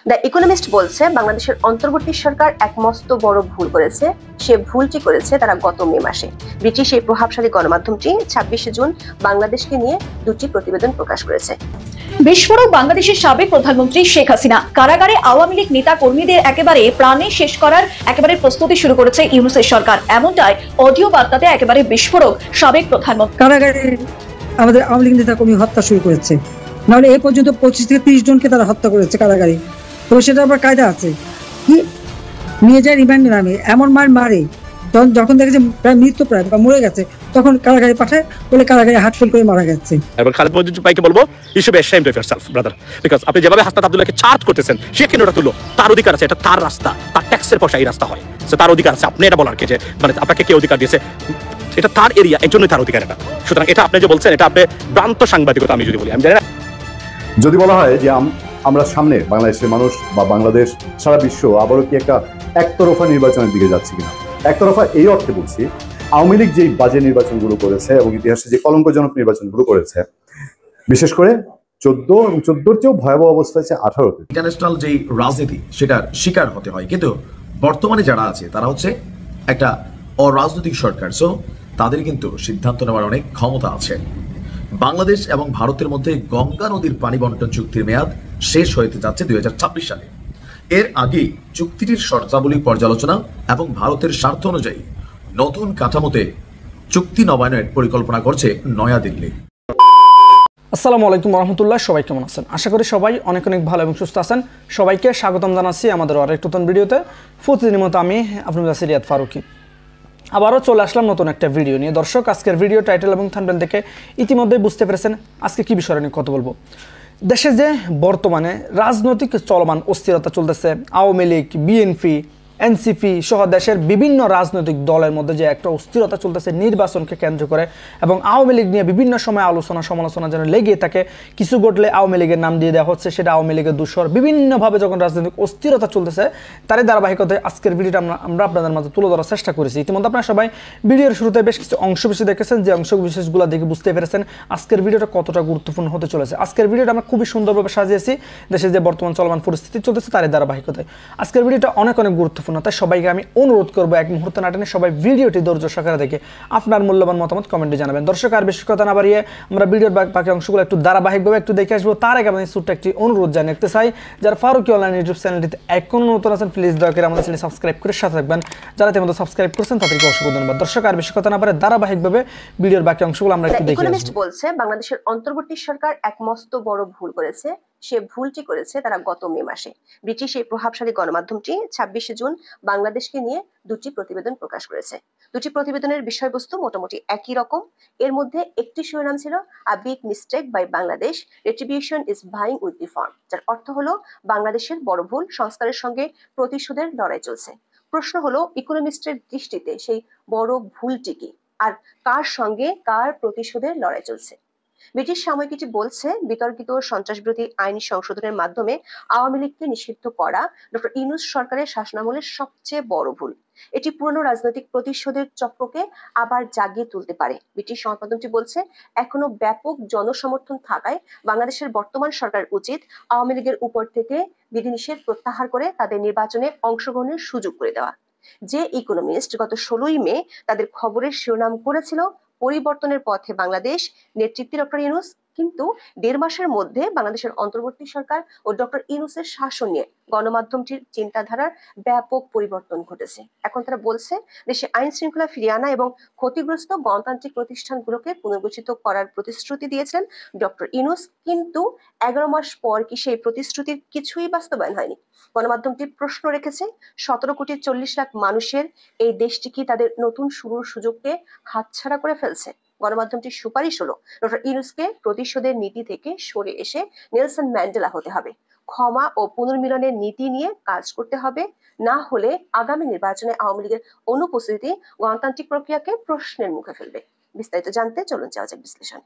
The economist বলছে বাংলাদেশের অন্তর্বর্তী সরকার এক মস্ত বড় ভুল করেছে। সে ভুলটি করেছে তারা গত মে মাসে। ব্রিটিশ এই প্রভাবশালী গণমাধ্যমটি 26শে জুন বাংলাদেশকে নিয়ে দুটি প্রতিবেদন প্রকাশ করেছে। বিস্ফোরক বাংলাদেশের সাবেক প্রধানমন্ত্রী শেখ হাসিনা কারাগারে আওয়ামী লীগ নেতা কর্মীদের একেবারে প্রাণে শেষ করার একেবারে প্রস্তুতি শুরু করেছে ইউনূসের সরকার। এমনটাই অডিও বার্তাতে একেবারে বিস্ফোরক সাবেক প্রধানমন্ত্রী। কারাগারে আমাদের আওয়ামী লীগ নেতা কর্মী হত্যা শুরু করেছে, নাহলে এ পর্যন্ত 25 থেকে 30 জনকে তারা হত্যা করেছে কারাগারে। তো সেটা আবার কায়দা আছে কি নিয়ে যায় রিমান্ডে নামে, এমন মারে যখন দেখে যে প্রায় মৃত্যু প্রায় বা মরে গেছে তখন কারাগারে পাঠায়, বলে কারাগারে হার্ট ফেল করে মারা গেছে। এবং খালেদ মজিদ ভাইকে বলবো you should be ashamed of yourself brother, because আপনি যেভাবে হাসনাত আব্দুল্লাহকে চার্জ করতেছেন, সে কেন ওটা তুললো? তার অধিকার আছে, এটা তার রাস্তা, তার ট্যাক্সের পয়সা এই রাস্তা হয়, সো তার অধিকার আছে। আপনি এটা বলার কে যে মানে আপনাকে কে অধিকার দিয়েছে? এটা তার এরিয়া, এর জন্যই তার অধিকার এটা। সুতরাং এটা আপনি যে বলছেন এটা আপনি ভ্রান্ত সাংবাদিকতা। আমি যদি বলি, আমি জানি না, যদি বলা হয় যে আমরা সামনে বাংলাদেশের মানুষ বা বাংলাদেশ সারা বিশ্ব আবারও কি একটা একতরফা নির্বাচনের দিকে যাচ্ছে কিনা। একতরফা এই অর্থে বলছি, আওয়ামী লীগ যেই বাজে নির্বাচনগুলো করেছে এবং ইতিহাসে যে কলঙ্কজনক নির্বাচনগুলো করেছে, বিশেষ করে 14 এবং 14-র চেয়েও ভয়াবহ অবস্থা হচ্ছে 18-তে। ইন্টারন্যাশনাল যেই রাজনীতি সেটার শিকার হতে হয়, কিন্তু বর্তমানে যারা আছে তারা হচ্ছে একটা অরাজনৈতিক সরকার, সো তাদের কিন্তু সিদ্ধান্ত নেওয়ার অনেক ক্ষমতা আছে। বাংলাদেশ এবং ভারতের মধ্যে গঙ্গা নদীর পানি বন্টন চুক্তির মেয়াদ শেষ হতে যাচ্ছে 2026 সালে। এর আগে চুক্তিটির শর্তাবলী পর্যালোচনা এবং ভারতের স্বার্থ অনুযায়ী নতুন কাঠামোতে চুক্তি নবায়নের পরিকল্পনা করছে নয়াদিল্লি। আসসালামু আলাইকুম রহমতুল্লাহ, সবাই কেমন আছেন? আশা করি সবাই অনেক অনেক ভালো এবং সুস্থ আছেন। সবাইকে স্বাগতম জানাচ্ছি আমাদের আরেক নতুন ভিডিওতে। প্রতিদিনের মতো আমি আপনাদের কাছে রিয়াদ ফারুকি আবারও চলে আসলাম নতুন একটা ভিডিও নিয়ে। দর্শক, আজকের ভিডিও টাইটেল এবং থাম্বনেল দেখে ইতিমধ্যেই বুঝতে পেরেছেন আজকে কি বিষয় নিয়ে কথা বলবো। দেশে যে বর্তমানে রাজনৈতিক চলমান অস্থিরতা চলতেছে, আওয়ামী লীগ, বিএনপি, এনসিপি সহ দেশের বিভিন্ন রাজনৈতিক দলের মধ্যে যে একটা অস্থিরতা চলতেছে নির্বাচনকে কেন্দ্র করে, এবং আওয়ামী লীগ নিয়ে বিভিন্ন সময় আলোচনা সমালোচনা যেন লেগে থাকে। কিছু ঘটলে আওয়ামী লীগের নাম দিয়ে দেওয়া হচ্ছে, সেটা আওয়ামী লীগের দূষর। বিভিন্নভাবে যখন রাজনৈতিক অস্থিরতা চলতেছে, তারই ধারাবাহিকতায় আজকের ভিডিওটা আমরা আপনাদের মাঝে তুলে ধরার চেষ্টা করেছি। ইতিমধ্যে আপনারা সবাই ভিডিওর শুরুতে বেশ কিছু অংশ বিশেষ দেখেছেন, যে অংশ বিশেষগুলো দেখে বুঝতে পেরেছেন আজকের ভিডিওটা কতটা গুরুত্বপূর্ণ হতে চলেছে। আজকের ভিডিওটা আমরা খুবই সুন্দরভাবে সাজিয়েছি দেশে যে বর্তমান চলমান পরিস্থিতি চলতেছে তারই ধারাবাহিকতায়। আজকের ভিডিওটা অনেক অনেক গুরুত্বপূর্ণ, তাই সবাইকে আমি অনুরোধ করবো এক মুহূর্তে না টেনে সবাই ভিডিওটি ধৈর্য সহকারে দেখে আপনার মূল্যবান মতামত কমেন্টে জানাবেন। দর্শক, আর বেশি কথা না বাড়িয়ে আমরা ভিডিওর বাকি অংশগুলো একটু ধারাবাহিকভাবে একটু দেখে আসবো। তার আগে আমি ছোট্ট একটি অনুরোধ জানিয়ে রাখতে চাই, যারা ফারুকি অনলাইন ইউটিউব চ্যানেলটিতে এখনো নতুন আছেন, প্লিজ দয়া করে আমাদের চ্যানেল সাবস্ক্রাইব করে সাথে থাকবেন। যারা ইতিমধ্যে সাবস্ক্রাইব করছেন তাদেরকে অসংখ্য ধন্যবাদ। দর্শক, আর বেশি কথা না বাড়িয়ে ধারাবাহিকভাবে ভিডিওর বাকি অংশগুলো আমরা একটু দেখে আসবো। ইকোনমিস্ট বলছে বাংলাদেশের অন্তর্বর্তী সরকার এক মস্ত বড় ভুল করেছে। সে ভুলটি করেছে তারা গত মে মাসে। ব্রিটিশ এই প্রভাবশালী গণমাধ্যমটি 26শে জুন বাংলাদেশকে নিয়ে দুটি প্রতিবেদন প্রকাশ করেছে। দুটি প্রতিবেদনের বিষয়বস্তু মোটামুটি একই রকম। এর মধ্যে একটি শিরোনাম ছিল a big mistake by Bangladesh, retribution is vying with reform, যার অর্থ হলো বাংলাদেশের বড় ভুল, সংস্কারের সঙ্গে প্রতিশোধের লড়াই চলছে। প্রশ্ন হলো, ইকোনমিস্টের দৃষ্টিতে সেই বড় ভুলটি কি, আর কার সঙ্গে কার প্রতিশোধের লড়াই চলছে? ব্রিটিশ সাময়িকীটি বলছে বিতর্কিত সন্ত্রাসবিরোধী আইন সংশোধনের মাধ্যমে আওয়ামী লীগকে নিষিদ্ধ করা ডক্টর ইউনূস সরকারের শাসনামলের সবচেয়ে বড় ভুল। এটি পুরনো রাজনৈতিক প্রতিশোধের চক্রকে আবার জাগিয়ে তুলতে পারে। ব্রিটিশ সংবাদমাধ্যমটি বলছে এখনো ব্যাপক জনসমর্থন থাকায় বাংলাদেশের বর্তমান সরকার উচিত আওয়ামী লীগের উপর থেকে বিধিনিষেধ প্রত্যাহার করে তাদের নির্বাচনে অংশগ্রহণের সুযোগ করে দেওয়া। যে ইকোনমিস্ট গত 16ই মে তাদের খবরের শিরোনাম করেছিল পরিবর্তনের পথে বাংলাদেশ, নেতৃত্বে ডক্টর ইউনূস, কিন্তু 1.5 মাসের মধ্যে বাংলাদেশের অন্তর্বর্তী সরকার ও ডক্টর ইউনূসের শাসন নিয়ে গণমাধ্যমটির চিন্তাধারার ব্যাপক পরিবর্তন ঘটেছে। এখন তারা বলছে দেশে আইন শৃঙ্খলা ফিরিয়ে আনা এবং ক্ষতিগ্রস্ত গণতান্ত্রিক প্রতিষ্ঠানগুলোকে পুনর্গঠিত করার প্রতিশ্রুতি দিয়েছিলেন ডক্টর ইউনূস, কিন্তু 11 মাস পর কি সেই প্রতিশ্রুতির কিছুই বাস্তবায়ন হয়নি? গণমাধ্যমটি প্রশ্ন রেখেছে 17,40,00,000 মানুষের এই দেশটি কি তাদের নতুন শুরুর সুযোগকে হাতছাড়া করে ফেলছে? গণমাধ্যমটির সুপারিশ হলো ডক্টর ইউনূসকে প্রতিশোধের নীতি থেকে সরে এসে নেলসন ম্যান্ডেলা হতে হবে, ক্ষমা ও পুনর্মিলনের নীতি নিয়ে কাজ করতে হবে, না হলে আগামী নির্বাচনে আওয়ামী লীগের অনুপস্থিতি গণতান্ত্রিক প্রক্রিয়াকে প্রশ্নের মুখে ফেলবে। বিস্তারিত জানতে চলুন যাওয়া যাক বিশ্লেষণ।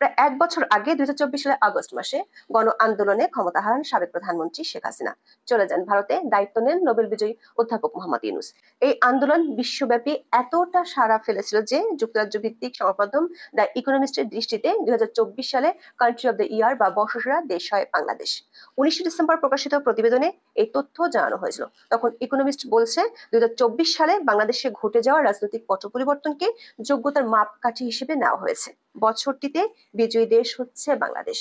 প্রায় এক বছর আগে 2024 সালের আগস্ট মাসে গণ আন্দোলনে ক্ষমতা হারান সাবেক প্রধানমন্ত্রী শেখ হাসিনা। চলে যান ভারতে, দায়িত্ব নেন নোবেল বিজয়ী অধ্যাপক মোহাম্মদ ইউনূস। এই আন্দোলন বিশ্বব্যাপী এতটা সাড়া ফেলেছিল যে যুক্তরাজ্য ভিত্তিক সংবাদ মাধ্যম দ্য ইকোনমিস্টের দৃষ্টিতে 2024 সালে কান্ট্রি অব দ্য ইয়ার বা বর্ষসেরা দেশ হয় বাংলাদেশ। 19 ডিসেম্বর প্রকাশিত প্রতিবেদনে এই তথ্য জানানো হয়েছিল। তখন ইকোনমিস্ট বলছে 2024 সালে বাংলাদেশে ঘটে যাওয়া রাজনৈতিক পট পরিবর্তনকে যোগ্যতার মাপকাঠি হিসেবে নেওয়া হয়েছে। বছরটিতে বিজয়ী দেশ হচ্ছে বাংলাদেশ।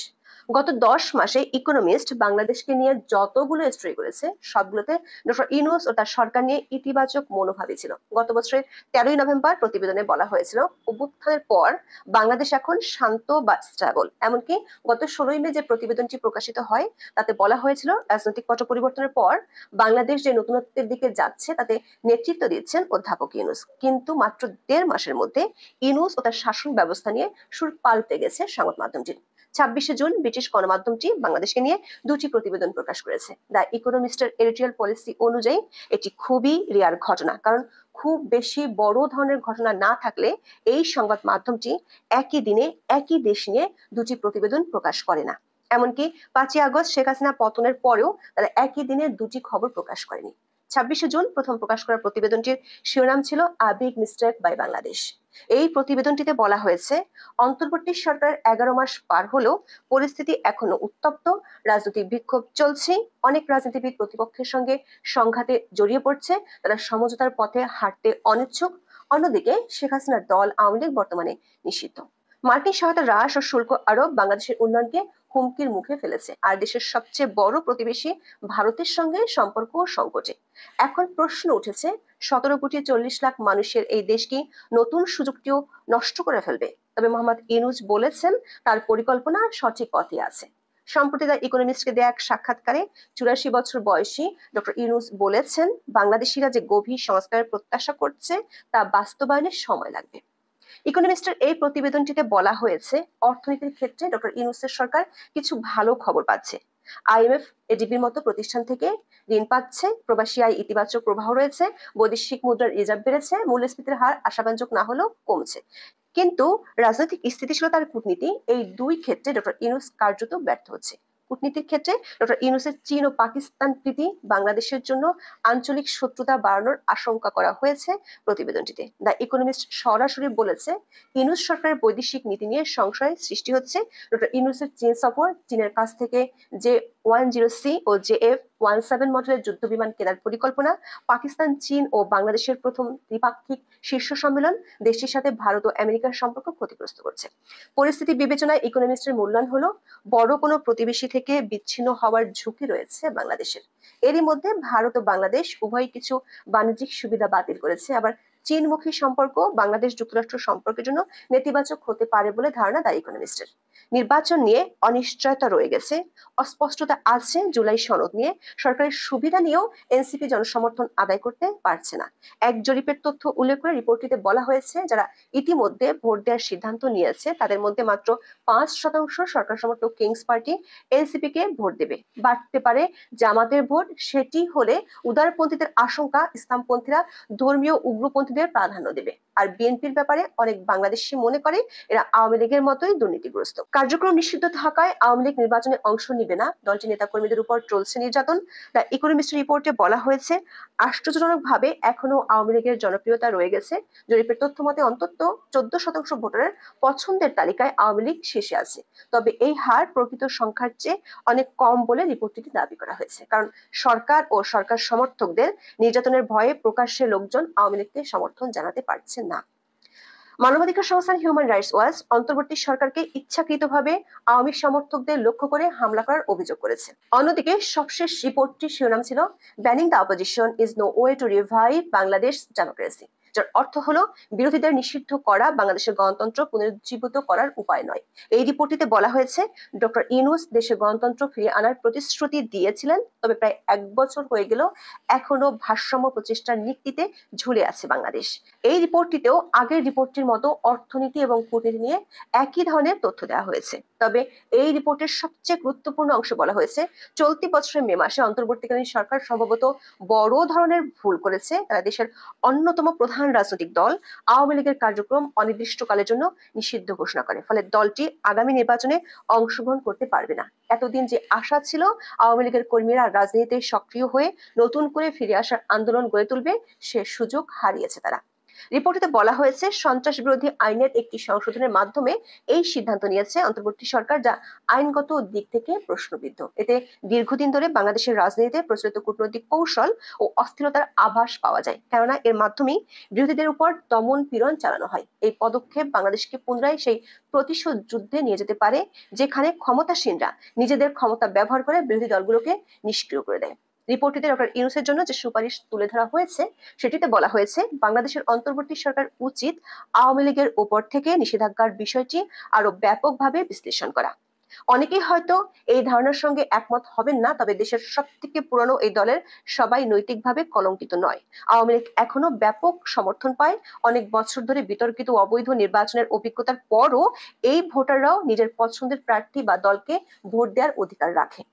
গত 10 মাসে ইকোনমিস্ট বাংলাদেশকে নিয়ে যতগুলো স্টোরি করেছে সবগুলোতে ডক্টর ইউনূস ও তার সরকার নিয়ে ইতিবাচক মনোভাবই ছিল। গত বছরের 13ই নভেম্বর প্রতিবেদনে বলা হয়েছিল, অভ্যুত্থানের পর বাংলাদেশ এখন শান্ত বা স্টেবল। এমনকি গত 16ই মে যে প্রতিবেদনটি প্রকাশিত হয় তাতে বলা হয়েছিল, রাজনৈতিক পট পরিবর্তনের পর বাংলাদেশ যে নতুনত্বের দিকে যাচ্ছে তাতে নেতৃত্ব দিচ্ছেন অধ্যাপক ইউনূস। কিন্তু মাত্র 1.5 মাসের মধ্যে ইউনূস ও তার শাসন ব্যবস্থা নিয়ে সুর পাল্টে গেছে সংবাদ মাধ্যমটির। 26শে জুন ব্রিটিশ গণমাধ্যমটি বাংলাদেশকে নিয়ে দুটি প্রতিবেদন প্রকাশ করেছে। দ্য ইকোনমিস্টের এডিটোরিয়াল পলিসি অনুযায়ী এটি খুবই রেয়ার ঘটনা, কারণ খুব বেশি বড় ধরনের ঘটনা না থাকলে এই সংবাদ মাধ্যমটি একই দিনে একই দেশ নিয়ে দুটি প্রতিবেদন প্রকাশ করে না। এমনকি 5ই আগস্ট শেখ হাসিনা পতনের পরেও তারা একই দিনে দুটি খবর প্রকাশ করেনি। 26শে জুন প্রথম প্রকাশ করা প্রতিবেদনটির শিরোনাম ছিল a big mistake by Bangladesh. এই প্রতিবেদনটিতে বলা হয়েছে, অন্তর্বর্তী সরকারের 11 মাস পার হলেও পরিস্থিতি এখনো উত্তপ্ত, রাজনৈতিক বিক্ষোভ চলছে, অনেক রাজনীতিবিদ প্রতিপক্ষের সঙ্গে সংঘাতে জড়িয়ে পড়ছে, তারা সমঝোতার পথে হাঁটতে অনিচ্ছুক। অন্যদিকে শেখ হাসিনার দল আওয়ামী লীগ বর্তমানে নিষিদ্ধ। মার্কিন সহায়তা হ্রাস ও শুল্ক আরোপ বাংলাদেশের উন্নয়নকে হুমকির মুখে ফেলেছে, আর দেশের সবচেয়ে বড় প্রতিবেশী ভারতের সঙ্গে সম্পর্ক সংকটে। এখন প্রশ্ন উঠেছে, 17,40,00,000 মানুষের এই দেশ কি নতুন সুযোগটিও নষ্ট করে ফেলবে? তবে মোহাম্মদ ইউনূস বলেছেন তার পরিকল্পনা সঠিক পথে আছে। সম্প্রতি দ্য ইকোনমিস্টকে দেয়া এক সাক্ষাৎকারে 84 বছর বয়সী ডক্টর ইউনূস বলেছেন, বাংলাদেশিরা যে গভীর সংস্কারের প্রত্যাশা করছে তা বাস্তবায়নের সময় লাগবে। ইকোনমিস্টের এই প্রতিবেদনটিতে বলা হয়েছে, অর্থনীতির ক্ষেত্রে ডক্টর ইউনূসের সরকার কিছু ভালো খবর পাচ্ছে। আইএমএফ, এডিবির মতো প্রতিষ্ঠান থেকে ঋণ পাচ্ছে, প্রবাসী আয় ইতিবাচক প্রবাহ রয়েছে, বৈদেশিক মুদ্রার রিজার্ভ বেড়েছে, মূল্যস্ফীতির হার আশাব্যঞ্জক না হলেও কমছে। কিন্তু রাজনৈতিক স্থিতিশীলতার কূটনীতি, এই দুই ক্ষেত্রে ডক্টর ইউনূস কার্যত ব্যর্থ হচ্ছে। কূটনীতির ক্ষেত্রে ডক্টর ইউনূসের চীন ও পাকিস্তান প্রীতি বাংলাদেশের জন্য আঞ্চলিক শত্রুতা বাড়ানোর আশঙ্কা করা হয়েছে প্রতিবেদনটিতে। দ্য ইকোনমিস্ট সরাসরি বলেছে, ইউনূস সরকারের বৈদেশিক নীতি নিয়ে সংশয় সৃষ্টি হচ্ছে। ডক্টর ইউনূসের চীন সফর, চীনের কাছ থেকে যে 10C ও JF-17 মডেলের যুদ্ধ বিমান কেনার পরিকল্পনা, পাকিস্তান, চীন ও বাংলাদেশের প্রথম দ্বিপাক্ষিক শীর্ষ সম্মেলন দেশটির সাথে ভারত ও আমেরিকার সম্পর্ক ক্ষতিগ্রস্ত করছে। পরিস্থিতি বিবেচনায় ইকোনমিস্টের মূল্যায়ন হলো, বড় কোনো প্রতিবেশী থেকে বিচ্ছিন্ন হওয়ার ঝুঁকি রয়েছে বাংলাদেশের। এরই মধ্যে ভারত ও বাংলাদেশ উভয় কিছু বাণিজ্যিক সুবিধা বাতিল করেছে, আবার চীনমুখী সম্পর্ক বাংলাদেশ যুক্তরাষ্ট্র সম্পর্কের জন্য নেতিবাচক হতে পারে বলে ধারণা দ্য ইকোনমিস্টের। নির্বাচন নিয়ে অনিশ্চয়তা রয়ে গেছে, অস্পষ্টতা আছে জুলাই সনদ নিয়ে, সরকারের সুবিধা নিয়েও এনসিপি জনসমর্থন আদায় করতে পারছে না। এক জরিপের তথ্য উল্লেখ করে রিপোর্টটিতে বলা হয়েছে, যারা ইতিমধ্যে ভোট দেওয়ার সিদ্ধান্ত নিয়েছে তাদের মধ্যে মাত্র 5% সরকার সমর্থক কিংস পার্টি এনসিপি কে ভোট দেবে। বাড়তে পারে জামাতের ভোট, সেটি হলে উদারপন্থীদের আশঙ্কা ইসলামপন্থীরা ধর্মীয় উগ্রপন্থীদের প্রাধান্য দেবে। আর বিএনপির ব্যাপারে অনেক বাংলাদেশি মনে করে এরা আওয়ামী লীগের মতোই দুর্নীতিগ্রস্ত। কার্যক্রম নিষিদ্ধ থাকায় আওয়ামী লীগ নির্বাচনে অংশ নিবে না, দলটির নেতাকর্মীদের উপর চলছে নির্যাতন। দ্য ইকোনমিস্ট রিপোর্টে বলা হয়েছে, আশ্চর্যজনকভাবে এখনো আওয়ামী লীগের জনপ্রিয়তা রয়ে গেছে। জরিপের তথ্য মতে অন্তত 14% ভোটারের পছন্দের তালিকায় আওয়ামী লীগ শীর্ষে আছে। তবে এই হার প্রকৃত সংখ্যার চেয়ে অনেক কম বলে রিপোর্টটিতে দাবি করা হয়েছে, কারণ সরকার ও সরকার সমর্থকদের নির্যাতনের ভয়ে প্রকাশ্যে লোকজন আওয়ামী লীগকে সমর্থন জানাতে পারছে না। মানবাধিকার সংস্থা হিউম্যান রাইটস ওয়াচ অন্তর্বর্তী সরকারকে ইচ্ছাকৃতভাবে আওয়ামী সমর্থকদের লক্ষ্য করে হামলা করার অভিযোগ করেছে। অন্যদিকে সবশেষ রিপোর্টটির শিরোনাম ছিল, banning the opposition is no way to revive Bangladesh democracy, যার অর্থ হলো বিরোধীদের নিষিদ্ধ করা বাংলাদেশের গণতন্ত্র পুনরুজ্জীবিত করার উপায় নয়। এই রিপোর্টটিতে বলা হয়েছে, ডক্টর ইউনূস দেশে গণতন্ত্র ফিরিয়ে আনার প্রতিশ্রুতি দিয়েছিলেন, তবে প্রায় 1 বছর হয়ে গেল এখনো ভারসাম্য প্রচেষ্টার নিক্তিতে ঝুলে আছে বাংলাদেশ। এই রিপোর্টটিতেও আগের রিপোর্টটির মতো অর্থনীতি এবং কূটনীতি নিয়ে একই ধরনের তথ্য দেওয়া হয়েছে। তবে এই রিপোর্টের সবচেয়ে গুরুত্বপূর্ণ অংশ বলা হয়েছে, চলতি বছরের মে মাসে অন্তর্বর্তীকালীন সরকার সম্ভবত বড় ধরনের ভুল করেছে। তারা দেশের অন্যতম প্রধান রাজনৈতিক দল আওয়ামী লীগের কার্যক্রম অনির্দিষ্টকালের জন্য নিষিদ্ধ ঘোষণা করে। ফলে দলটি আগামী নির্বাচনে অংশগ্রহণ করতে পারবে না। এতদিন যে আশা ছিল আওয়ামী লীগের কর্মীরা রাজনীতিতে সক্রিয় হয়ে নতুন করে ফিরে আসার আন্দোলন গড়ে তুলবে, সে সুযোগ হারিয়েছে তারা। রিপোর্টে বলা হয়েছে, সন্ত্রাস বিরোধী আইনের একটি সংশোধনের মাধ্যমে এই সিদ্ধান্ত নিয়েছে অন্তর্বর্তী সরকার, যা আইনগত দিক থেকে প্রশ্নবিদ্ধ। এতে দীর্ঘদিন ধরে বাংলাদেশের রাজনীতিতে প্রচলিত কূটনৈতিক কৌশল ও অস্থিরতার আভাস পাওয়া যায়, কেননা এর মাধ্যমেই বিরোধীদের উপর দমন পীড়ন চালানো হয়। এই পদক্ষেপ বাংলাদেশকে পুনরায় সেই প্রতিশোধ যুদ্ধে নিয়ে যেতে পারে, যেখানে ক্ষমতাসীনরা নিজেদের ক্ষমতা ব্যবহার করে বিরোধী দলগুলোকে নিষ্ক্রিয় করে দেয়। রিপোর্টটিতে ডক্টর ইউনূসের জন্য যে সুপারিশ তুলে ধরা হয়েছে সেটিতে বলা হয়েছে, বাংলাদেশের অন্তর্বর্তী সরকার উচিত আওয়ামী লীগের উপর থেকে নিষেধাজ্ঞার বিষয়টি আরো ব্যাপকভাবে বিশ্লেষণ করা। অনেকেই হয়তো এই ধারণার সঙ্গে একমত হবেন না, তবে দেশের সবথেকে পুরনো এই দলের সবাই নৈতিকভাবে কলঙ্কিত নয়। আওয়ামী লীগ এখনো ব্যাপক সমর্থন পায়। অনেক বছর ধরে বিতর্কিত অবৈধ নির্বাচনের অভিজ্ঞতার পরও এই ভোটাররাও নিজের পছন্দের প্রার্থী বা দলকে ভোট দেওয়ার অধিকার রাখে।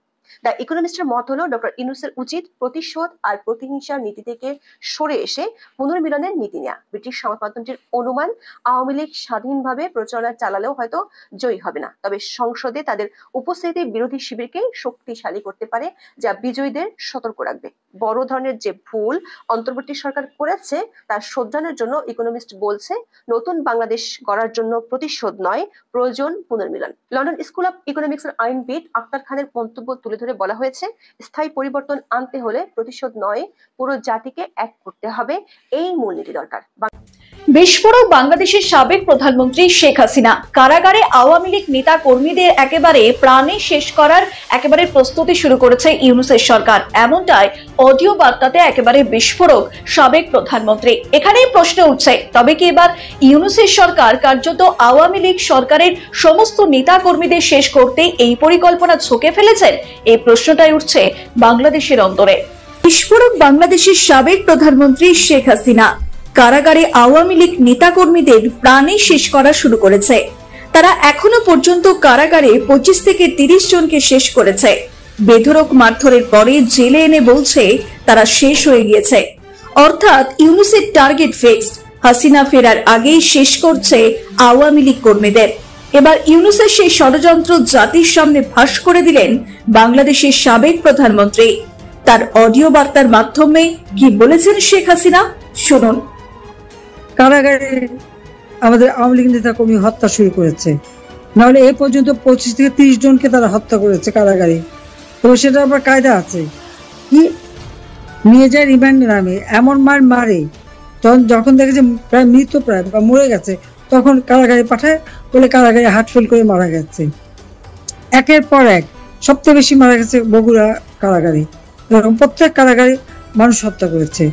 দ্য ইকোনমিস্টের মত হলো, ডক্টর ইউনূসের উচিত প্রতিশোধ আর প্রতিহিংসার নীতি থেকে সরে এসে পুনর্মিলনের নীতি নেওয়া। ব্রিটিশ সংবাদ মাধ্যমটির অনুমান, আওয়ামী লীগ স্বাধীনভাবে প্রচারণা চালালেও হয়তো জয়ী হবে না, তবে সংসদে তাদের উপস্থিতি বিরোধী শিবিরকে শক্তিশালী করতে পারে, যা বিজয়ীদের সতর্ক রাখবে। বড় ধরনের যে ভুল অন্তর্বর্তী সরকার করেছে তার শোধরানোর জন্য ইকোনমিস্ট বলছে, নতুন বাংলাদেশ গড়ার জন্য প্রতিশোধ নয়, প্রয়োজন পুনর্মিলন। লন্ডন স্কুল অব ইকোনমিক্সের আইনবিদ আক্তার খানের মন্তব্য তুলে ধরে বলা হয়েছে, স্থায়ী পরিবর্তন আনতে হলে প্রতিশোধ নয়, পুরো জাতিকে এক করতে হবে, এই মূলনীতি দরকার। বিস্ফোরক বাংলাদেশের সাবেক প্রধানমন্ত্রী শেখ হাসিনা কারাগারে আওয়ামী লীগ নেতা কর্মীদের একেবারে প্রাণে শেষ করার একেবারে প্রস্তুতি শুরু করেছে ইউনূসের সরকার, এমনটাই অডিও বার্তাতে একেবারে বিস্ফোরক সাবেক প্রধানমন্ত্রী। এখানেই প্রশ্ন উঠছে, তবে কি এবার ইউনূসের সরকার কার্যত আওয়ামী লীগ সরকারের সমস্ত নেতা কর্মীদের শেষ করতে এই পরিকল্পনা ছকে ফেলেছেন? এই প্রশ্নটাই উঠছে বাংলাদেশের অন্তরে। বিস্ফোরক বাংলাদেশের সাবেক প্রধানমন্ত্রী শেখ হাসিনা কারাগারে আওয়ামী লীগ নেতাকর্মীদের প্রাণে শেষ করা শুরু করেছে। তারা এখনো পর্যন্ত কারাগারে 25 থেকে 30 জনকে শেষ করেছে। বেধড়ক মারধরের পরে জেলে এনে বলছে তারা শেষ হয়ে গিয়েছে, অর্থাৎ ইউনূসের টার্গেট ফিক্সড। হাসিনা ফেরার আগেই শেষ করছে আওয়ামী লীগ কর্মীদের। এবার ইউনূসের সেই ষড়যন্ত্র জাতির সামনে ফাঁস করে দিলেন বাংলাদেশের সাবেক প্রধানমন্ত্রী। তার অডিও বার্তার মাধ্যমে কি বলেছেন শেখ হাসিনা, শুনুন। কারাগারে আমাদের আওয়ামী লীগ নেতা কর্মী হত্যা শুরু করেছে, নাহলে এ পর্যন্ত 25 থেকে 30 জনকে তারা হত্যা করেছে কারাগারে। তো সেটা আবার কায়দা আছে, কি নিয়ে যায় রিমান্ডে নামে, এমন মারে যখন দেখে যে প্রায় মৃত প্রায় বা মরে গেছে, তখন কারাগারে পাঠায়, বলে কারাগারে হার্ট ফেল করে মারা গেছে। একের পর এক সবচেয়ে বেশি মারা গেছে বগুড়া কারাগারে, এবং প্রত্যেক কারাগারে মানুষ হত্যা করেছে।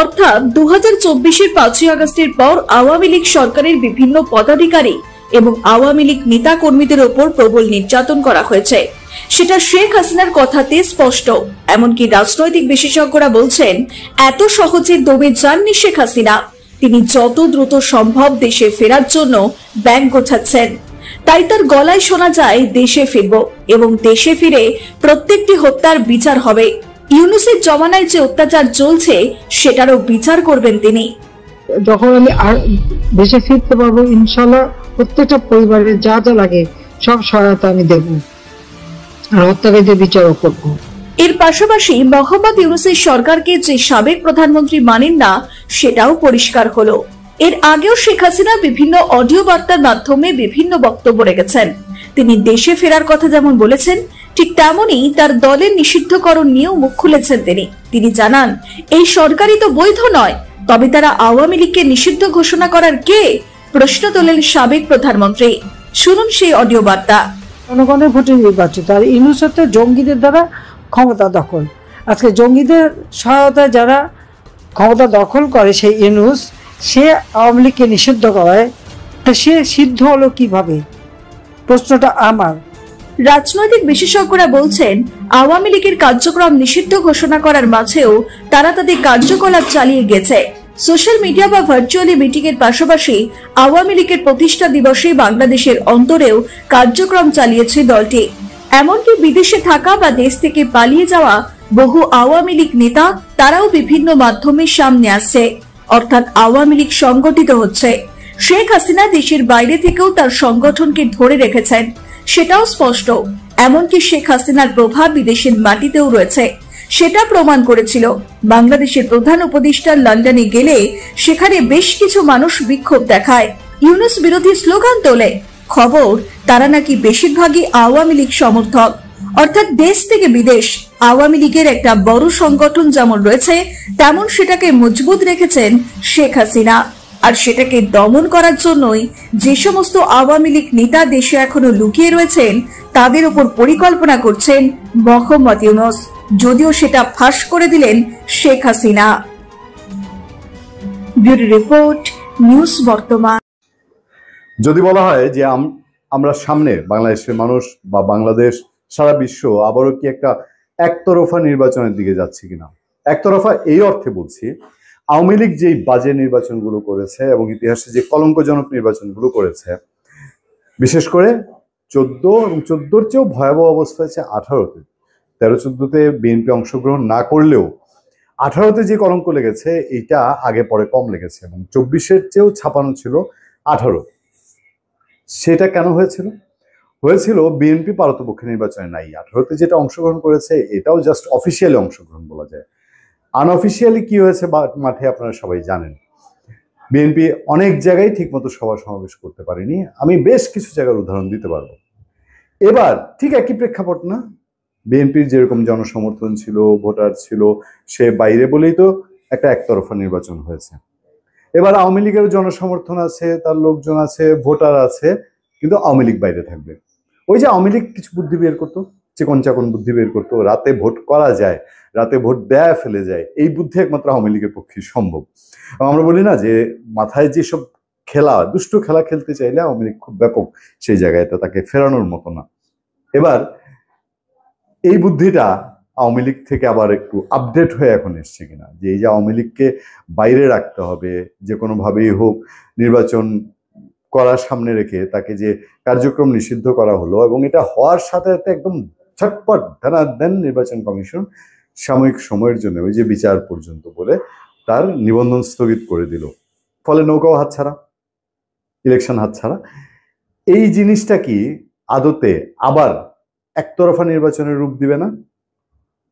অর্থাৎ 2024-এর 5ই আগস্টের পর আওয়ামী লীগ সরকারের বিভিন্ন পদাধিকারী এবং আওয়ামী লীগ নেতা কর্মীদের ওপর প্রবল নির্যাতন করা হয়েছে, সেটা শেখ হাসিনার কথাতে স্পষ্ট। এমনকি রাজনৈতিক বিশেষজ্ঞরা বলছেন, এত সহজে দমে যাননি শেখ হাসিনা। তিনি যত দ্রুত সম্ভব দেশে ফেরার জন্য ব্যাগ গোছাচ্ছেন। তাই তার গলায় শোনা যায়, দেশে ফিরব এবং দেশে ফিরে প্রত্যেকটি হত্যার বিচার হবে। ইউনূসের জমানায় যে অত্যাচার চলছে সেটারও বিচার করবেন তিনি। যখন আমি দেশে ফিরতে পারবো, ইনশাল্লাহ প্রত্যেকটা পরিবারের যা যা লাগে সব সহায়তা আমি দেব, আর হত্যাকারীদের বিচারও করব। এর পাশাপাশি মোহাম্মদ ইউনূসের সরকারকে যে সাবেক প্রধানমন্ত্রী মানেন না সেটাও পরিষ্কার হলো। এর আগেও শেখ হাসিনা বিভিন্ন অডিও বার্তার মাধ্যমে বিভিন্ন বক্তব্য রেখেছেন। তিনি দেশে ফেরার কথা যেমন বলেছেন, ঠিক তেমনই তার দলের নিষিদ্ধকরণ নিয়েও মুখ খুলেছেন তিনি জানান, এই সরকারই তো বৈধ নয়, তবে তারা আওয়ামী লীগকে নিষিদ্ধ ঘোষণা করার কে? প্রশ্ন তোলেন সাবেক প্রধানমন্ত্রী। শুনুন সেই অডিও বার্তা। জনগণের ভোটে নির্বাচিত, আর ইউনূস হচ্ছে জঙ্গিদের দ্বারা ক্ষমতা দখল। আজকে জঙ্গিদের সহায়তায় যারা ক্ষমতা দখল করে, সেই ইউনূস সে আওয়ামী লীগকে নিষিদ্ধ করায়, সে সিদ্ধ হলো কিভাবে? প্রশ্নটা আমার। রাজনৈতিক বিশেষজ্ঞরা বলছেন, আওয়ামী লীগের কার্যক্রম নিষিদ্ধ ঘোষণা করার মাঝেও তারা তাদের কার্যকলাপ চালিয়ে গেছে। সোশ্যাল মিডিয়া বা ভার্চুয়ালি মিটিং এর পাশাপাশি আওয়ামী লীগের প্রতিষ্ঠা দিবসে বাংলাদেশের অন্তরেও কার্যক্রম চালিয়েছে দলটি। এমনকি বিদেশে থাকা বা দেশ থেকে পালিয়ে যাওয়া বহু আওয়ামী লীগ নেতা তারাও বিভিন্ন মাধ্যমে সামনে আসছে, অর্থাৎ আওয়ামী লীগ সংগঠিত হচ্ছে। শেখ হাসিনা দেশের বাইরে থেকেও তার সংগঠনকে ধরে রেখেছেন, সেটাও স্পষ্ট। এমনকি শেখ হাসিনার প্রভাব বিদেশের মাটিতেও রয়েছে, সেটা প্রমাণ করেছিল বাংলাদেশের প্রধান উপদেষ্টা লন্ডনে গেলে সেখানে বেশ কিছু মানুষ বিক্ষোভ দেখায়, ইউনূস বিরোধী স্লোগান তোলে। খবর তারা নাকি বেশিরভাগই আওয়ামী লীগ সমর্থক, অর্থাৎ দেশ থেকে বিদেশ আওয়ামী লীগের একটা বড় সংগঠন যেমন রয়েছে তেমন সেটাকে মজবুত রেখেছেন শেখ হাসিনা। আর সেটাকে দমন করার জন্যই যে সমস্ত আওয়ামী লীগ নেতা দেশে এখনো লুকিয়ে রয়েছেন তাদের উপর পরিকল্পনা করছেন মোহাম্মদ ইউনূস, যদিও সেটা ফাঁস করে দিলেন Sheikh Hasina. Bureau report, news বর্তমান। যদি বলা হয় যে আমরা সামনে বাংলাদেশের মানুষ বা বাংলাদেশ সারা বিশ্ব আবারও কি একটা একতরফা নির্বাচনের দিকে যাচ্ছে কিনা, একতরফা এই অর্থে বলছি, আওয়ামী লীগ যেই বাজে নির্বাচনগুলো করেছে এবং ইতিহাসে যে কলঙ্কজনক নির্বাচনগুলো করেছে, বিশেষ করে 14 এবং 14-র চেয়েও ভয়াবহ অবস্থা হচ্ছে 18-তে। 13-14-তে বিএনপি অংশগ্রহণ না করলেও 18-তে যে কলঙ্ক লেগেছে এইটা আগে পরে কম লেগেছে এবং 24-এর চেয়েও ছাপানো ছিল 18। সেটা কেন হয়েছিল? বিএনপি পারতপক্ষে নির্বাচনে নাই। 18-তে যেটা অংশগ্রহণ করেছে এটাও জাস্ট অফিসিয়ালি অংশগ্রহণ বলা যায়। আনঅফিসিয়ালি কি হয়েছে মাঠে আপনারা সবাই জানেন। বিএনপি অনেক জায়গায় ঠিকমতো সভা সমাবেশ করতে পারেনি। আমি বেশ কিছু জায়গার উদাহরণ দিতে পারবো। এবার ঠিক একই প্রেক্ষাপট না, বিএনপির যেরকম জনসমর্থন ছিল, ভোটার ছিল, সে বাইরে বলেই তো একটা একতরফা নির্বাচন হয়েছে। এবার আওয়ামী লীগের জনসমর্থন আছে, তার লোকজন আছে, ভোটার আছে, কিন্তু আওয়ামী লীগ বাইরে থাকবে। ওই যে আওয়ামী লীগ কিছু বুদ্ধি বের করতো, চিকন চাকন বুদ্ধি বের করতো, রাতে ভোট করা যায়, রাতে ভোট দেয়া ফেলে যায়, এই বুদ্ধি একমাত্র আওয়ামী লীগের পক্ষে সম্ভব। আমরা বলি না যে মাথায় যেসব খেলা, দুষ্টু খেলা খেলতে চাইলে আওয়ামী লীগ খুব ব্যাপক সেই জায়গায়, তো তাকে ফেরানোর মতো না। এবার এই বুদ্ধিটা আওয়ামী লীগ থেকে আবার একটু আপডেট হয়ে এখন এসছে কিনা, যে এই যে আওয়ামী লীগকে বাইরে রাখতে হবে যে কোনোভাবেই হোক, নির্বাচন করার সামনে রেখে তাকে যে কার্যক্রম নিষিদ্ধ করা হলো, এবং এটা হওয়ার সাথে সাথে একদম ছটপট দেন নির্বাচন কমিশন সাময়িক সময়ের জন্য ওই যে বিচার পর্যন্ত বলে তার নিবন্ধন স্থগিত করে দিল। ফলে নৌকাও হাতছাড়া, ইলেকশন হাতছাড়া। এই জিনিসটা কি আদতে আবার একতরফা নির্বাচনের রূপ দিবে না?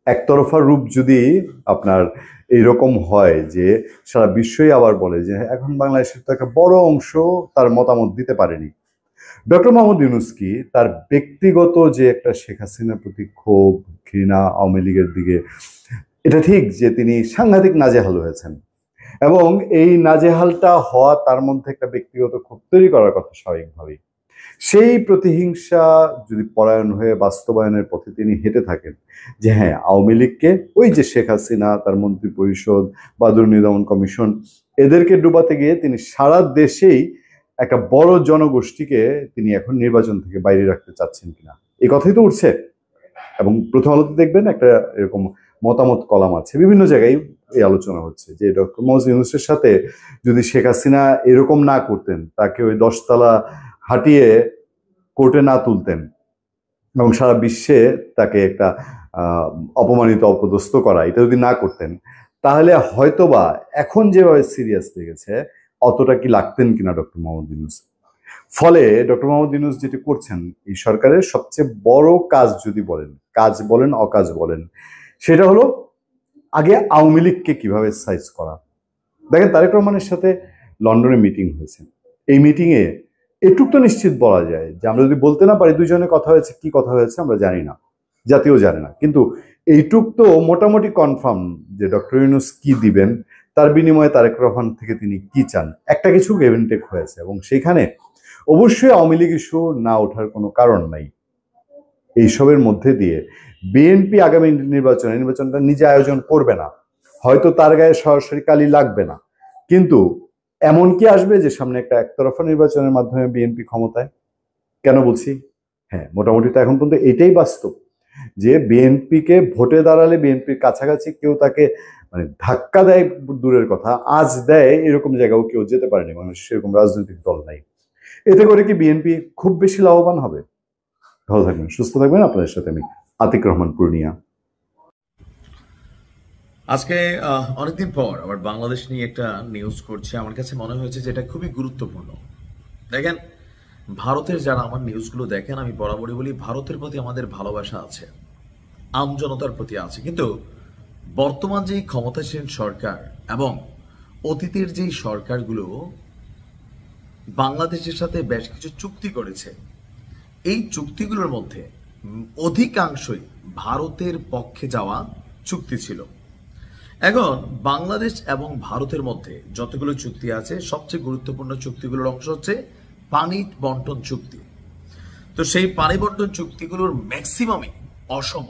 একতরফা রূপ যদি আপনার এইরকম হয় যে সারা বিশ্বই আবার বলে যে এখন বাংলাদেশের তো একটা বড় অংশ তার মতামত দিতে পারেনি। ডক্টর মোহাম্মদ ইউনূস কি তার ব্যক্তিগত যে একটা শেখ হাসিনার প্রতি ক্ষোভ, ঘৃণা আওয়ামী লীগের দিকে, এটা ঠিক যে তিনি সাংঘাতিক নাজেহাল হয়েছেন, এবং এই নাজেহালটা হওয়া তার মধ্যে একটা ব্যক্তিগত ক্ষোভ তৈরি করার কথা স্বাভাবিকভাবেই। সেই প্রতিহিংসা যদি পরায়ণ হয়ে বাস্তবায়নের পথে তিনি হেঁটে থাকেন, যে হ্যাঁ আওয়ামী লীগকে ওই যে শেখ হাসিনা, তার মন্ত্রী পরিষদ বা দুর্নীতি দমন কমিশন, এদেরকে ডুবাতে গিয়ে তিনি সারা দেশেই একটা বড় জনগোষ্ঠীকে তিনি এখন নির্বাচন থেকে বাইরে রাখতে চাচ্ছেন কিনা, এই কথাই তো উঠছে। এবং প্রথম আলোতে দেখবেন একটা এরকম মতামত কলাম আছে, বিভিন্ন জায়গায় এই আলোচনা হচ্ছে যে ডক্টর মোহাম্মদ ইউনূসের সাথে যদি শেখ হাসিনা এরকম না করতেন, তাকে ওই 10 তলা হাঁটিয়ে কোর্টে না তুলতেন এবং সারা বিশ্বে তাকে একটা অপমানিত অপদস্থ করা, এটা যদি না করতেন, তাহলে হয়তোবা এখন যেভাবে সিরিয়াস লেগেছে অতটা কি লাগতেন কিনা ডক্টর মোহাম্মদ ইউনূস। ফলে ডক্টর মোহাম্মদ ইউনূস যেটি করছেন, এই সরকারের সবচেয়ে বড় কাজ যদি বলেন, কাজ বলেন অকাজ বলেন, সেটা হলো আগে আওয়ামী লীগকে কিভাবে সাইজ করা। দেখেন তারেক রহমানের সাথে লন্ডনে মিটিং হয়েছে, এই মিটিংয়ে এটুক তো নিশ্চিত বলা যায় যে আমরা যদি বলতে না পারি দুইজনে কথা হয়েছে, কি কথা হয়েছে আমরা জানি না, জাতিও জানে না, কিন্তু এইটুক তো মোটামুটি কনফার্ম যে ডক্টর ইউনূস কি দিবেন, তার বিনিময়ে তারেক রহমান থেকে তিনি কি চান, একটা কিছু গিভ এন্ড টেক হয়েছে। এবং সেখানে অবশ্যই আওয়ামী লীগ ইস্যু না ওঠার কোনো কারণ নাই। এইসবের মধ্যে দিয়ে বিএনপি আগামী নির্বাচনটা নিজে আয়োজন করবে না, হয়তো তার গায়ে সরাসরি কালি লাগবে না, কিন্তু এমন কি আসবে যে সামনে একটা একতরফা নির্বাচনের মাধ্যমে বিএনপি ক্ষমতায়? কেন বলছি? হ্যাঁ, মোটামুটি তো এখন পর্যন্ত এটাই বাস্তব যে বিএনপিকে ভোটে দাঁড়ালে বিএনপির কাছাকাছি কেউ তাকে মানে ধাক্কা দেয় দূরের কথা, আজ দেয় এরকম জায়গাও কেউ যেতে পারেনি, মানুষ সেরকম রাজনৈতিক দল নাই। এতে করে কি বিএনপি খুব বেশি লাভবান হবে? ভালো থাকবেন, সুস্থ থাকবেন। আপনাদের সাথে আমি আতিক রহমান, পূর্ণিয়া। আজকে অনেকদিন পর আবার বাংলাদেশ নিয়ে একটা নিউজ করছে। আমার কাছে মনে হয়েছে যে এটা খুবই গুরুত্বপূর্ণ। দেখেন, ভারতের যারা আমার নিউজগুলো দেখেন, আমি বরাবরই বলি ভারতের প্রতি আমাদের ভালোবাসা আছে, আমজনতার প্রতি আছে, কিন্তু বর্তমান যেই ক্ষমতাসীন সরকার এবং অতীতের যেই সরকারগুলো বাংলাদেশের সাথে বেশ কিছু চুক্তি করেছে, এই চুক্তিগুলোর মধ্যে অধিকাংশই ভারতের পক্ষে যাওয়া চুক্তি ছিল। এখন বাংলাদেশ এবং ভারতের মধ্যে যতগুলো চুক্তি আছে, সবচেয়ে গুরুত্বপূর্ণ চুক্তিগুলোর অংশ হচ্ছে পানি বন্টন চুক্তি। তো সেই পানি বন্টন চুক্তিগুলোর ম্যাক্সিমামই অসম।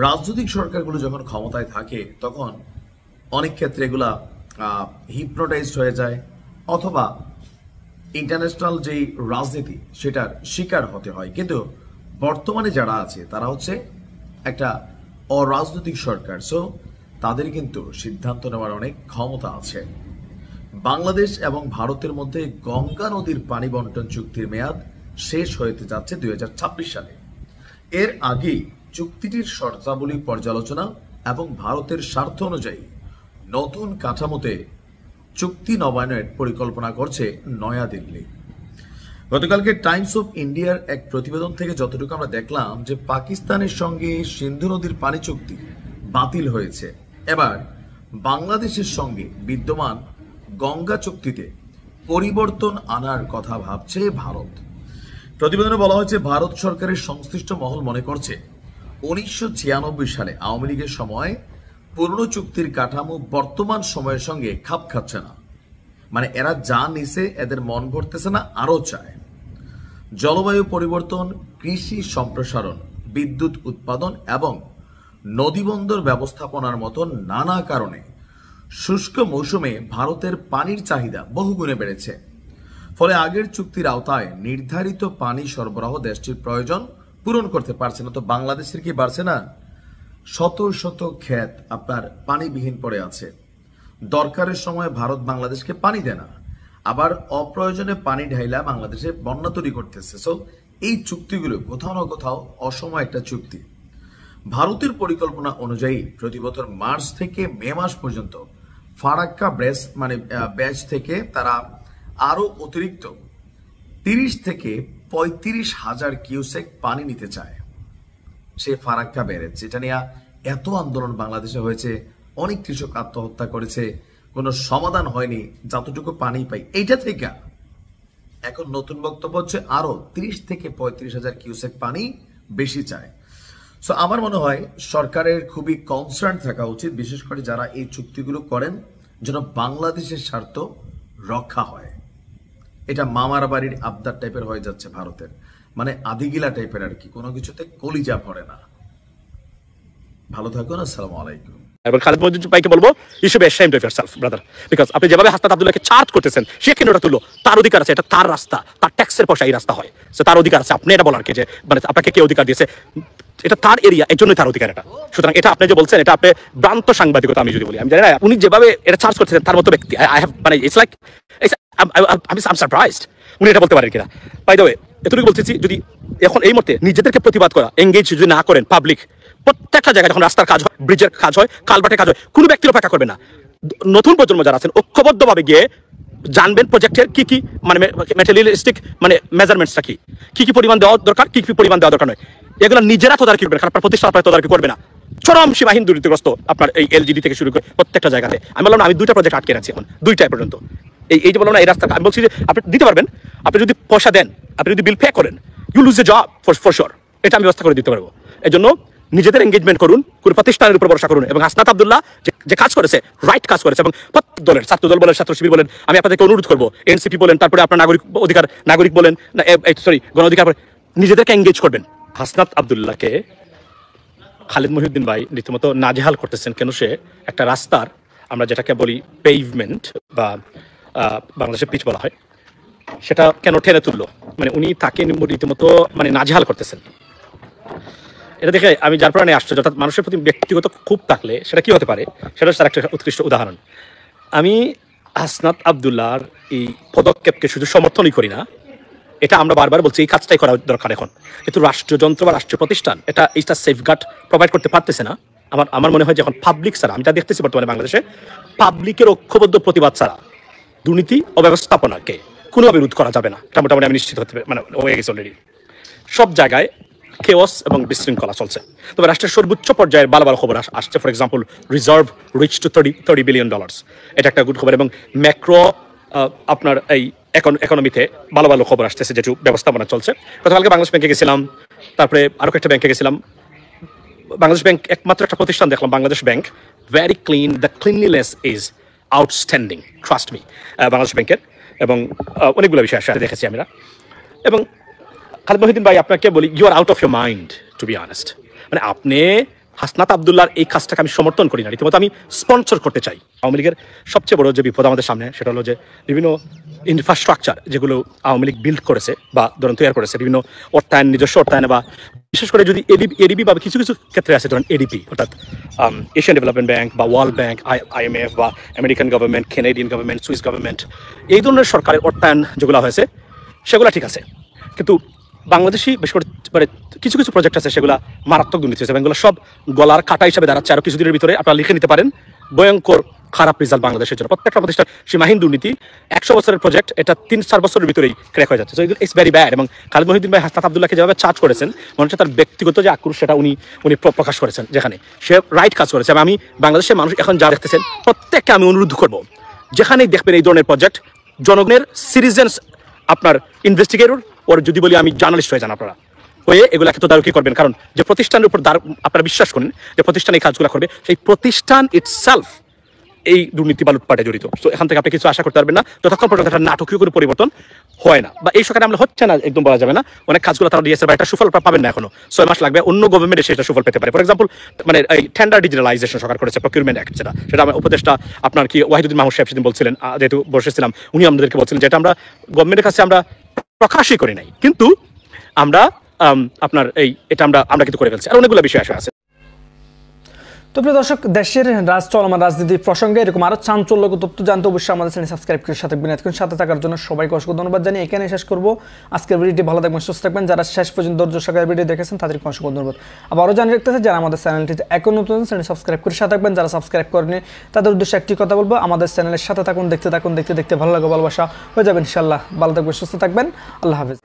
রাজনৈতিক সরকারগুলো যখন ক্ষমতায় থাকে তখন অনেক ক্ষেত্রে এগুলা হিপনোটাইজড হয়ে যায়, অথবা ইন্টারন্যাশনাল যেই রাজনীতি সেটার শিকার হতে হয়। কিন্তু বর্তমানে যারা আছে তারা হচ্ছে একটা অরাজনৈতিক সরকার, সো তাদের কিন্তু সিদ্ধান্ত নেওয়ার অনেক ক্ষমতা আছে। বাংলাদেশ এবং ভারতের মধ্যে গঙ্গা নদীর পানি বন্টন চুক্তির মেয়াদ শেষ হতে যাচ্ছে 2026 সালে। এর আগেই চুক্তিটির শর্তাবলী পর্যালোচনা এবং ভারতের স্বার্থ অনুযায়ী নতুন কাঠামোতে চুক্তি নবায়নের পরিকল্পনা করছে নয়াদিল্লি। গতকালকে টাইমস অফ ইন্ডিয়ার এক প্রতিবেদন থেকে যতটুকু আমরা দেখলাম যে পাকিস্তানের সঙ্গে সিন্ধু নদীর পানি চুক্তি বাতিল হয়েছে। এবার বাংলাদেশের সঙ্গে বিদ্যমান গঙ্গা চুক্তিতে পরিবর্তন আনার কথা ভাবছে ভারত। প্রতিবেদনে বলা হয়েছে ভারত সরকারের সংশ্লিষ্ট মহল মনে করছে 1996 সালে আওয়ামী লীগের সময় পুরনো চুক্তির কাঠামো বর্তমান সময়ের সঙ্গে খাপ খাচ্ছে না। মানে এরা যা নিছে এদের মন ভরতেছে না, আরো চায়। জলবায়ু পরিবর্তন, কৃষি সম্প্রসারণ, বিদ্যুৎ উৎপাদন এবং নদীবন্দর ব্যবস্থাপনার মতো নানা কারণে শুষ্ক মৌসুমে ভারতের পানির চাহিদা বহুগুণে বেড়েছে। ফলে আগের চুক্তির আওতায় নির্ধারিত পানি সরবরাহ দেশটির প্রয়োজন পূরণ করতে পারছে না। তো বাংলাদেশের কি বাড়ছে না? শত শত ক্ষেত আপনার পানিবিহীন পড়ে আছে। দরকারের সময় ভারত বাংলাদেশকে পানি দেয় না, আবার অপ্রয়োজনে পানি ঢাইলা বাংলাদেশে বন্যা তৈরি করতেছে। সো এই চুক্তিগুলো কোথাও না কোথাও অসম একটা চুক্তি। ভারতের পরিকল্পনা অনুযায়ী প্রতি বছর মার্চ থেকে মে মাস পর্যন্ত ফারাক্কা ব্যাচ থেকে তারা আরো অতিরিক্ত 30 থেকে 35 হাজার কিউসেক পানি নিতে চায়। সে ফারাক্কা ব্যারেজ, যেটা নিয়ে এত আন্দোলন বাংলাদেশে হয়েছে, অনেক কৃষক আত্মহত্যা করেছে, কোনো সমাধান হয়নি, যতটুকু পানি পাই এইটা থেকে এখন নতুন বক্তব্য হচ্ছে আরো 30 থেকে 35 হাজার কিউসেক পানি বেশি চায়। সো আমার মনে হয় সরকারের খুবই কনসার্ন থাকা উচিত, বিশেষ করে যারা এই চুক্তিগুলো করেন, যেন বাংলাদেশের স্বার্থ রক্ষা হয়। এটা মামার বাড়ির আবদার টাইপের হয়ে যাচ্ছে ভারতের, মানে আদিগিলা টাইপের আর কি, কোনো কিছুতে কলিজা ভরে না। ভালো থাকুন, আসসালামু আলাইকুম। এবং খালেদ মহিউদ্দিন ভাইকে বলবো, you should be ashamed of yourself brother, because আপনি যেভাবে হাসনাত আব্দুল্লাহকে চার্জ করতেছেন, সে কেন ওটা তুললো? তার অধিকার আছে, এটা তার রাস্তা, তার ট্যাক্সের পয়সা এই রাস্তা হয়, সো তার অধিকার আছে। আপনি এটা বলার কি যে মানে আপনাকে কে অধিকার দিয়েছে? এটা তার এরিয়া, এর জন্যই তার অধিকার এটা। সুতরাং এটা আপনি যে বলছেন, এটা আপনি ভ্রান্ত সাংবাদিকতা। আমি যদি বলি, আমি জানি না উনি যেভাবে এটা চার্জ করতেছেন তার মতো ব্যক্তি আই হ্যাভ, মানে it's like I am surprised উনি এটা বলতে পারেন কিনা। বাই দ্য ওয়ে, এতটুকু বলতেছি, যদি এখন এই মুহূর্তে নিজেদেরকে প্রতিবাদ করা, এঙ্গেজ যদি না করেন পাবলিক, প্রত্যেকটা জায়গায় যখন রাস্তার কাজ হয়, ব্রিজের কাজ হয়, কালভার্টের কাজ হয়, কোনো ব্যক্তির অপেক্ষা করবে না। নতুন প্রজন্ম যারা আছেন ঐক্যবদ্ধভাবে গিয়ে জানবেন প্রজেক্টের কি কি মানে ম্যাটেরিয়ালিস্টিক মানে মেজারমেন্টসটা কি কি পরিমাণ দেওয়া দরকার, কি পরিমাণ দেওয়া দরকার নয়, এগুলো নিজেরা তদারকি করবেন, কারণ আপনার প্রতিষ্ঠান আপনার তদারকি করবে না। চরম সীমাহীন দুর্নীতিগ্রস্ত আপনার এই এলজিডি থেকে শুরু করে প্রত্যেকটা জায়গাতে। আমি বললাম না, আমি 2টা প্রজেক্ট আটকে রাখছি এখন, 2টায় পর্যন্ত। এই যে বললাম না, এই রাস্তা আমি বলছি যে আপনি দিতে পারবেন, আপনি যদি পয়সা দেন, আপনি যদি বিল পে করেন, you lose a job for sure. এটা আমি ব্যবস্থা করে দিতে পারবো। এই জন্য নিজেদের এঙ্গেজমেন্ট করুন, কোনো প্রতিষ্ঠানের উপর ভরসা করুন। এবং হাসনাত আব্দুল্লাহ যে কাজ করেছে, রাইট কাজ করেছে, এবং প্রত্যেক দলের, ছাত্র দল বলেন, ছাত্র শিবির বলেন, আমি আপনাদেরকে অনুরোধ করবো, এনসিপি বলেন, তারপরে আপনার নাগরিক বলেন, গণ অধিকার, নিজেদেরকে এঙ্গেজ করবেন। হাসনাত আব্দুল্লাহকে খালেদ মহিউদ্দিন ভাই রীতিমতো নাজেহাল করতেছেন। কেন? সে একটা রাস্তার, আমরা যেটাকে বলি পেভমেন্ট বা বাংলাদেশে পিচ বলা হয়, সেটা কেন টেনে তুললো? মানে উনি তাকে রীতিমতো মানে নাজেহাল করতেছেন। এটা দেখে আমি যার প্রাণে আশ্চর্য, অর্থাৎ মানুষের প্রতি ব্যক্তিগত ক্ষোভ থাকলে সেটা কি হতে পারে, সেটা হচ্ছে তার একটা উৎকৃষ্ট উদাহরণ। আমি হাসনাত আব্দুল্লাহর এই পদক্ষেপকে শুধু সমর্থনই করি না, এটা আমরা বারবার বলছি এই কাজটাই করা দরকার এখন, কিন্তু রাষ্ট্রযন্ত্র বা রাষ্ট্রীয় প্রতিষ্ঠান এইটা সেফগার্ড প্রোভাইড করতে পারতেছে না। আমার মনে হয় যে এখন পাবলিক ছাড়া, আমি যা দেখতেছি বর্তমানে বাংলাদেশে, পাবলিকের ঐক্যবদ্ধ প্রতিবাদ ছাড়া দুর্নীতি ও ব্যবস্থাপনাকে কোনোভাবে রোধ করা যাবে না। এটা মোটামুটি আমি নিশ্চিত হতে হয়ে গেছি অলরেডি। সব জায়গায় কেওস এবং বিশৃঙ্খলা চলছে। তবে রাষ্ট্রের সর্বোচ্চ পর্যায়ের ভালো ভালো খবর আসছে। For example, reserve rich two $30 billion, এটা একটা গুড খবর। এবং ম্যাক্রো আপনার এই ইকোনমিতে ভালো ভালো খবর আসতেছে, যেটু ব্যবস্থাপনা চলছে। গতকালকে বাংলাদেশ ব্যাংকে গেছিলাম, তারপরে আরো একটা ব্যাংকে গেছিলাম। বাংলাদেশ ব্যাংক একমাত্র একটা প্রতিষ্ঠান দেখলাম, Bangladesh bank, very clean, the cleanliness is outstanding, trust me. Bangladesh ব্যাংকের এবং অনেকগুলো বিষয় আসলে দেখেছি আমরা। এবং খালিদ মহিউদ্দিন ভাই, আপনাকে বলি, you are out of your mind, to be honest. মানে আপনি হাসনাত আব্দুল্লাহর এই কাজটাকে আমি সমর্থন করি না, রীতিমতো আমি স্পন্সর করতে চাই। আওয়ামী লীগের সবচেয়ে বড় যে বিপদ আমাদের সামনে, সেটা হলো যে বিভিন্ন ইনফ্রাস্ট্রাকচার যেগুলো আওয়ামী লীগ বিল্ড করেছে বা ধরুন তৈরি করেছে, বিভিন্ন অর্থায়ন, নিজস্ব অর্থায়নে, বা বিশেষ করে যদি এডিবি বা কিছু কিছু ক্ষেত্রে আছে, ধরুন এডিপি, অর্থাৎ এশিয়ান ডেভেলপমেন্ট ব্যাংক বা ওয়ার্ল্ড ব্যাংক, IMF বা American government, Canadian government, Swiss government, এই ধরনের সরকারের অর্থায়ন যেগুলো হয়েছে সেগুলো ঠিক আছে, কিন্তু বাংলাদেশি বেশ করে মানে কিছু কিছু প্রজেক্ট আছে সেগুলো মারাত্মক দুর্নীতি হয়েছে, এবং এগুলো সব গলার কাটা হিসাবে দাঁড়াচ্ছে। আরো কিছুদিনের ভিতরে আপনারা লিখে নিতে পারেন ভয়ঙ্কর খারাপ রেজাল্ট বাংলাদেশের জন্য। প্রত্যেকটা প্রতিষ্ঠান সীমাহীন দুর্নীতি, 100 বছরের প্রজেক্ট, এটা 3-4 বছরের ভিতরেই ক্র্যাক হয়ে যাচ্ছে। So it's very bad. এবং খালিদ মহিউদ্দিন ভাই হাসনাত আব্দুল্লাহকে যেভাবে চার্জ করেছেন, মনে হচ্ছে তার ব্যক্তিগত যে আক্রোশ সেটা উনি প্রকাশ করেছেন, যেখানে সে রাইট কাজ করেছে। আমি বাংলাদেশের মানুষ এখন যা দেখতেছেন, প্রত্যেককে আমি অনুরোধ করবো, যেখানেই দেখবেন এই ধরনের প্রজেক্ট, জনগণের সিটিজেন্স আপনার ইনভেস্টিগেটর, ওর যদি বলি আমি জার্নালিস্ট হয়ে যান আপনারা, হয়ে এগুলাকে তদারকি করবেন। কারণ যে প্রতিষ্ঠানের উপর আপনারা বিশ্বাস করেন যে প্রতিষ্ঠান এই কাজগুলো করবে, সেই প্রতিষ্ঠান ইটসেলফ এই দুর্নীতি বা লুটপাটে জড়িত। তো এখান থেকে আপনি কিছু আশা করতে পারবেন না যতক্ষণ পর্যন্ত একটা নাটকীয় কোনো পরিবর্তন হয় না, বা এই সরকার আমলে হচ্ছে না একদম বলা যাবে না। অনেক কাজগুলো তারা দিয়েছে, বা একটা সুফল পাবেন না, এখনো 6 মাস লাগবে, অন্য গভর্নমেন্ট সেটা সুফল পেতে পারে। ফর এক্সাম্পল, মানে এই টেন্ডার ডিজিটালাইজেশন সরকার করেছে, প্রকিউরমেন্ট অ্যাক্ট, সেটা আমার উপদেষ্টা আপনার কি ওয়াহিদুদ্দিন মাহমুদ সাহেব সেদিন বলছিলেন, যেহেতু বসেছিলাম, উনি আমাদেরকে বলছিলেন যেটা আমরা গভর্নমেন্টের কাছে আমরা প্রকাশই করি নাই, কিন্তু আমরা আপনার এটা আমরা কিন্তু করে ফেলছি। আর অনেকগুলো বিষয় আছে। তো প্রিয় দর্শক, দেশের চলমান রাজনীতির প্রসঙ্গে এরকম আরো চাঞ্চল্যকর তথ্য জানতে অবশ্যই আমাদের চ্যানেল সাবস্ক্রাইব করে সাথে থাকার জন্য সবাইকে অসংখ্য ধন্যবাদ জানিয়ে এখানে শেষ করবো আজকের ভিডিওটি। ভালো থাকবেন, সুস্থ থাকবেন। যারা শেষ পর্যন্ত ধৈর্য সহকারে ভিডিও দেখেছেন তাদেরকে অসংখ্য ধন্যবাদ। আবারও জানিয়ে রাখতেছে, যারা আমাদের চ্যানেলটিতে এখন নতুন চ্যানেল সাবস্ক্রাইব করে সাথে থাকবেন, যারা সাবস্ক্রাইব করেনি তাদের উদ্দেশ্যে একটি কথা বলবো, আমাদের চ্যানেলের সাথে থাকুন, দেখতে ভালো লাগে, ভালোবাসা হয়ে যাবে ইনশাআল্লাহ। ভালো থাকবেন, সুস্থ থাকবেন, আল্লাহ হাফেজ।